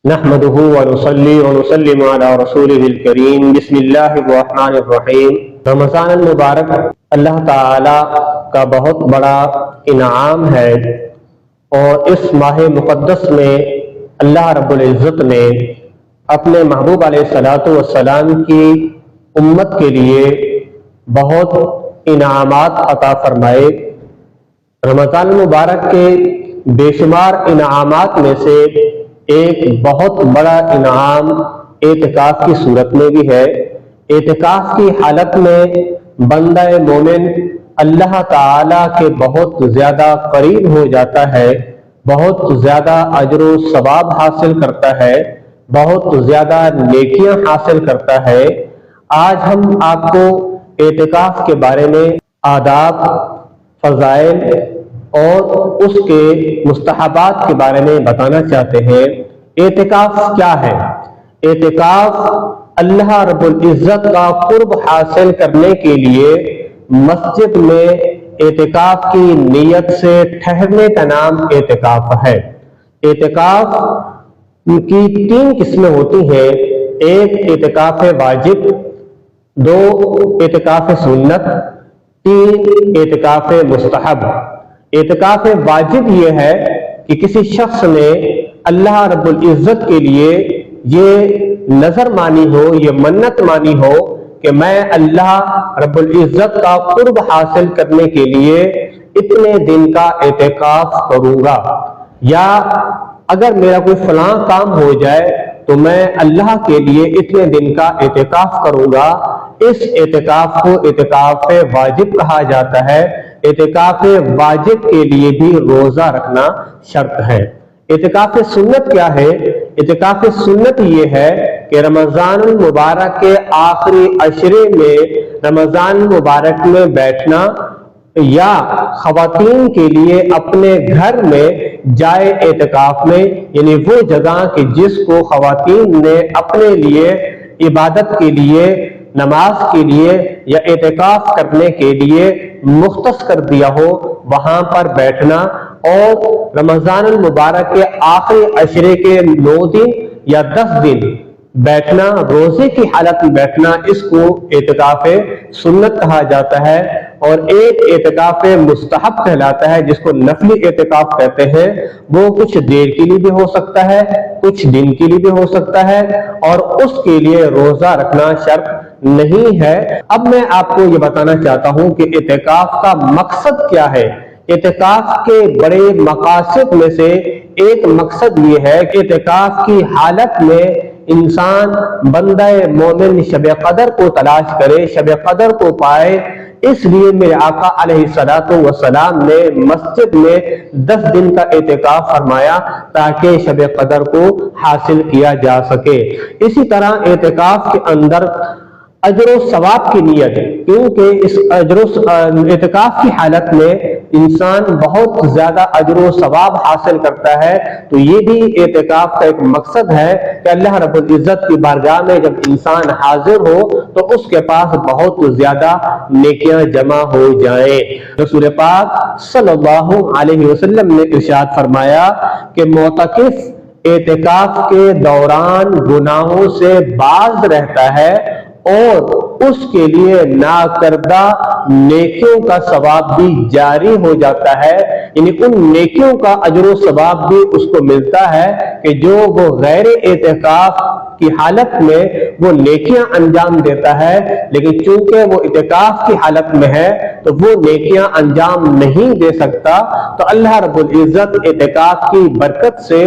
نحمده ونصلي ونسلم على رسوله الكريم بسم اللہ الرحمن الرحیم۔ رمضان المبارک اللہ تعالی کا بہت بڑا انعام ہے، اور اس ماہ مقدس میں اللہ رب العزت نے اپنے محبوب علیہ الصلاۃ والسلام کی امت کے لیے بہت انعامات عطا فرمائے۔ رمضان المبارک کے بے شمار انعامات میں سے ایک بہت بڑا انعام اعتکاف کی صورت میں بھی ہے۔ اعتکاف کی حالت میں بندہ مومن اللہ تعالی کے بہت زیادہ قریب ہو جاتا ہے، بہت زیادہ اجر و ثواب حاصل کرتا ہے، بہت زیادہ نیکیاں حاصل کرتا ہے۔ آج ہم آپ کو اعتکاف کے بارے میں آداب، فضائل اور اس کے مستحبات کے بارے میں بتانا چاہتے ہیں۔ اعتکاف کیا ہے؟ اعتکاف اللہ رب العزت کا قرب حاصل کرنے کے لیے مسجد میں اعتکاف کی نیت سے ٹھہرنے کا نام اعتکاف ہے۔ اعتکاف کی تین قسمیں ہوتی ہیں، ایک اعتکاف واجب، دو اعتکاف سنت، تین اعتکاف مستحب۔ اعتکاف واجب یہ ہے کہ کسی شخص نے اللہ رب العزت کے لیے یہ نظر مانی ہو، یہ منت مانی ہو کہ میں اللہ رب العزت کا قرب حاصل کرنے کے لیے اتنے دن کا اعتکاف کروں گا، یا اگر میرا کوئی فلاں کام ہو جائے تو میں اللہ کے لیے اتنے دن کا اعتکاف کروں گا۔ اس اعتکاف کو اعتکاف واجب کہا جاتا ہے۔ اعتکاف واجب کے لیے بھی روزہ رکھنا شرط ہے۔ اعتکاف سنت کیا ہے؟ اعتکاف سنت یہ ہے کہ رمضان المبارک کے آخری عشرے میں رمضان المبارک میں بیٹھنا، یا خواتین کے لیے اپنے گھر میں جائے اعتکاف میں، یعنی وہ جگہ کہ جس کو خواتین نے اپنے لیے عبادت کے لیے، نماز کے لیے یا اعتکاف کرنے کے لیے مختص کر دیا ہو، وہاں پر بیٹھنا، اور رمضان المبارک کے آخری عشرے کے 9 دن یا 10 دن بیٹھنا، روزے کی حالت میں بیٹھنا، اس کو اعتکاف سنت کہا جاتا ہے۔ اور ایک اعتکاف مستحب کہلاتا ہے، جس کو نفلی اعتکاف کہتے ہیں۔ وہ کچھ دیر کے لیے بھی ہو سکتا ہے، کچھ دن کے لیے بھی ہو سکتا ہے، اور اس کے لیے روزہ رکھنا شرط نہیں ہے۔ اب میں آپ کو یہ بتانا چاہتا ہوں کہ اعتکاف کا مقصد کیا ہے۔ اعتکاف کے بڑے مقاصد میں سے ایک مقصد یہ ہے کہ اعتکاف کی حالت میں انسان بندہ مومن شب قدر کو تلاش کرے، شب قدر کو پائے۔ اس لیے میرے آقا علیہ الصلوۃ والسلام نے مسجد میں 10 دن کا اعتکاف فرمایا تاکہ شب قدر کو حاصل کیا جا سکے۔ اسی طرح اعتکاف کے اندر اجر و ثواب کی نیت ہے، کیونکہ اس اعتکاف کی حالت میں انسان بہت زیادہ اجر و ثواب حاصل کرتا ہے۔ تو یہ بھی اعتکاف کا ایک مقصد ہے کہ اللہ رب العزت کی بارگاہ میں جب انسان حاضر ہو تو اس کے پاس بہت زیادہ نیکیاں جمع ہو جائیں۔ رسول پاک صلی اللہ علیہ وسلم نے ارشاد فرمایا کہ معتکف اعتکاف کے دوران گناہوں سے باز رہتا ہے، اور اس کے لیے ناکردہ نیکیوں کا ثواب بھی جاری ہو جاتا ہے، یعنی ان نیکیوں کا اجر و ثواب بھی اس کو ملتا ہے کہ جو وہ غیر اعتکاف کی حالت میں وہ نیکیاں انجام دیتا ہے، لیکن چونکہ وہ اعتکاف کی حالت میں ہے تو وہ نیکیاں انجام نہیں دے سکتا، تو اللہ رب العزت اعتکاف کی برکت سے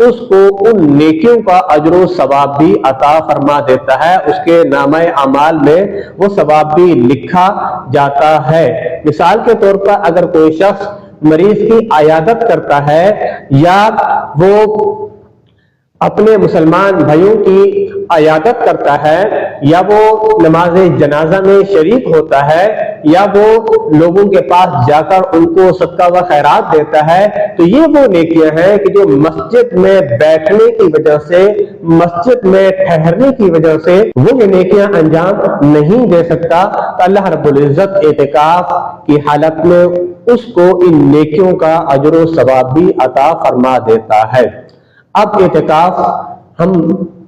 اس کو ان نیکیوں کا اجر و ثواب بھی عطا فرما دیتا ہے، اس کے نامہ اعمال میں وہ ثواب بھی لکھا جاتا ہے۔ مثال کے طور پر اگر کوئی شخص مریض کی عیادت کرتا ہے، یا وہ اپنے مسلمان بھائیوں کی عیادت کرتا ہے، یا وہ نماز جنازہ میں شریک ہوتا ہے، یا وہ لوگوں کے پاس جا کر ان کو صدقہ و خیرات دیتا ہے، تو یہ وہ نیکیاں ہیں کہ جو مسجد میں بیٹھنے کی وجہ سے، مسجد میں ٹھہرنے کی وجہ سے وہ یہ نیکیاں انجام نہیں دے سکتا۔ تو اللہ رب العزت اعتکاف کی حالت میں اس کو ان نیکیوں کا اجر و ثواب بھی عطا فرما دیتا ہے۔ اب اعتکاف ہم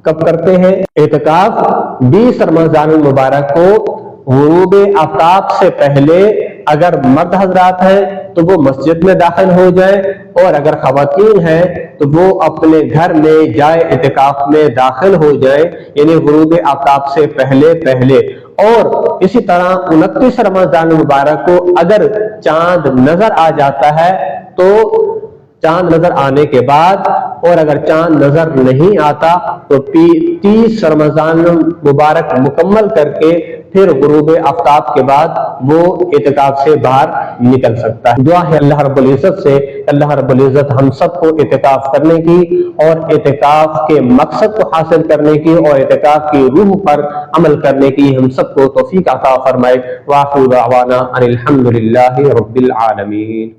کب کرتے ہیں؟ اعتکاف 20 رمضان المبارک کو غروب آفتاب سے پہلے اگر مرد حضرات ہیں تو وہ مسجد میں داخل ہو جائیں، اور اگر خواتین ہیں تو وہ اپنے گھر میں جائے اعتکاف میں داخل ہو جائیں، یعنی غروب آفتاب سے پہلے۔ اور اسی طرح 29 رمضان المبارک کو اگر چاند نظر آ جاتا ہے تو چاند نظر آنے کے بعد، اور اگر چاند نظر نہیں آتا تو 30 رمضان مبارک مکمل کر کے پھر غروب آفتاب کے بعد وہ اعتکاف سے باہر نکل سکتا ہے۔ دعا ہے اللہ رب العزت سے، اللہ رب العزت ہم سب کو اعتکاف کرنے کی اور اعتکاف کے مقصد کو حاصل کرنے کی اور اعتکاف کی روح پر عمل کرنے کی ہم سب کو توفیق عطا فرمائے۔ وآخر دعوانا ان الحمد للہ رب العالمین۔